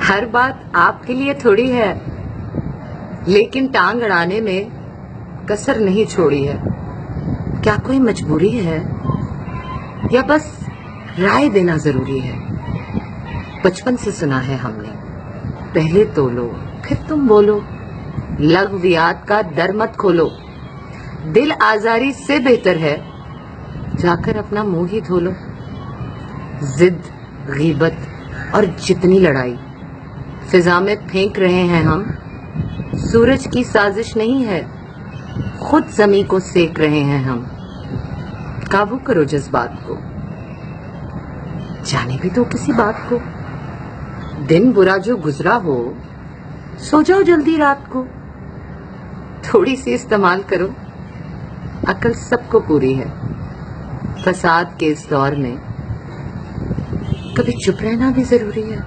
हर बात आपके लिए थोड़ी है, लेकिन टांग अड़ाने में कसर नहीं छोड़ी है। क्या कोई मजबूरी है या बस राय देना जरूरी है? बचपन से सुना है हमने, पहले तोलो फिर तुम बोलो, लघु वियाद का दर मत खोलो। दिल आजारी से बेहतर है जाकर अपना मुंह ही धो लो। जिद, गीबत और जितनी लड़ाई फिजा में फेंक रहे हैं हम, सूरज की साजिश नहीं है, खुद जमी को सेक रहे हैं हम। काबू करो जज्बात को, जाने भी दो किसी बात को। दिन बुरा जो गुजरा हो, सो जाओ जल्दी रात को। थोड़ी सी इस्तेमाल करो, अकल सबको पूरी है। फसाद के इस दौर में कभी चुप रहना भी जरूरी है।